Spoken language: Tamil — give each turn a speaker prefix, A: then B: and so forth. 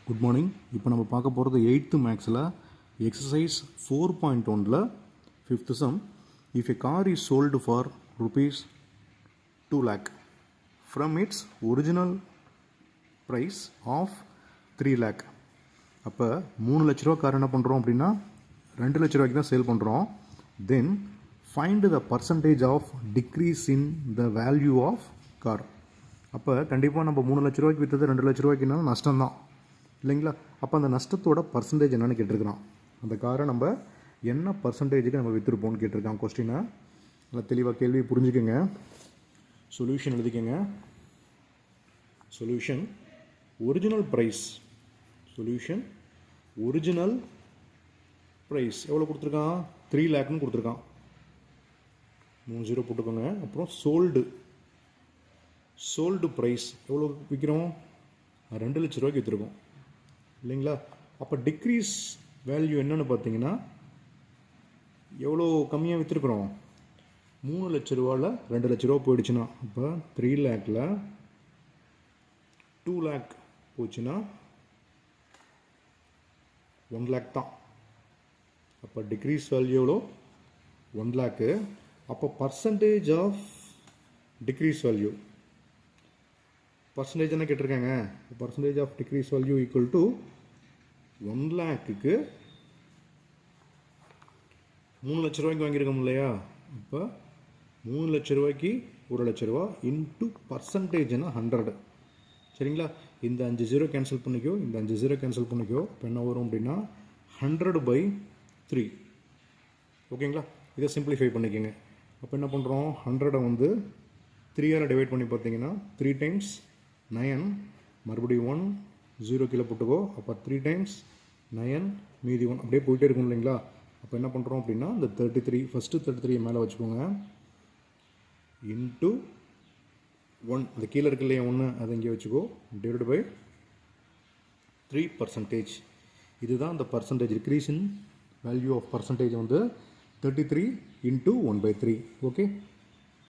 A: Good morning. இப்போ நம்ம பார்க்க போகிறது 8th மேக்ஸில் எக்ஸசைஸ் 4.1ல் 5th sum. If a car is sold for rupees 2 lakh from its original price of 3 lakh. அப்போ 3 லட்ச ரூபா கார் என்ன பண்ணுறோம் அப்படின்னா 2 லட்ச ரூபாய்க்கு தான் சேல் பண்ணுறோம். Then find the percentage of decrease in the value of car. அப்போ கண்டிப்பாக நம்ம 3 லட்ச ரூபாய்க்கு விற்றது 2 லட்ச ரூபாய்க்குன்னா நஷ்டம் தான் இல்லைங்களா? அப்போ அந்த நஷ்டத்தோட பர்சன்டேஜ் என்னென்னு கேட்டிருக்கிறான். அந்த காரை நம்ம என்ன பர்சன்டேஜுக்கு நம்ம விற்றுருப்போம்னு கேட்டிருக்கான். கொஸ்டினை நல்லா தெளிவாக கேள்வி புரிஞ்சுக்கோங்க. சொல்யூஷன் எழுதிக்கோங்க. Solution original price. Solution original price எவ்வளோ கொடுத்துருக்கான்? 3 lakhன்னு கொடுத்துருக்கான். 3 0 போட்டுக்கோங்க. அப்புறம் சோல்டு ப்ரைஸ் எவ்வளோ விற்கிறோம்? 2 லட்ச ரூபாய்க்கு விற்றுருக்கோம் இல்லைங்களா? அப்போ டிக்ரீஸ் வேல்யூ என்னென்னு பார்த்தீங்கன்னா எவ்வளோ கம்மியாக விற்றுருக்குறோம்? 3 லட்ச ரூபாவில் 2 லட்ச ரூபா போயிடுச்சுன்னா அப்போ 3 lakhல 2 lakh போச்சுன்னா 1 lakh தான். அப்போ டிக்ரீஸ் வேல்யூ எவ்வளோ? 1 lakh. அப்போ percentage of decrease value percentage என்ன கேட்டிருக்காங்க? Percentage of decrease value equal to 1 lakhக்கு 3 லட்ச ரூபாய்க்கு வாங்கியிருக்கோம் இல்லையா? இப்போ 3 லட்ச ரூபாய்க்கு 1 லட்ச ரூபா இன்ட்டு பர்சன்டேஜ்னா 100. சரிங்களா? இந்த 5 0 கேன்சல் பண்ணிக்கோ, இந்த 5 0 கேன்சல் பண்ணிக்கோ. இப்போ என்ன வரும் அப்படின்னா 100/3. ஓகேங்களா? இதை சிம்பிளிஃபை பண்ணிக்கோங்க. அப்போ என்ன பண்ணுறோம்? 100 வந்து 3ஆல் டிவைட் பண்ணி பார்த்தீங்கன்னா 3 times 9, மறுபடியும் 1 0 கீழே போட்டுக்கோ. அப்போ 3 times 9 மீதி 1 அப்படியே போயிட்டே இருக்கும் இல்லைங்களா? அப்போ என்ன பண்ணுறோம் அப்படின்னா இந்த 33 ஃபஸ்ட்டு 33 மேலே வச்சுக்கோங்க இன்ட்டு 1 அது கீழே இருக்கு இல்லையா 1 அதை இங்கே வச்சுக்கோ டிவைட் பை 3%. இதுதான் அந்த percentage decrease in value of percentage வந்து 33 × 1/3. ஓகே.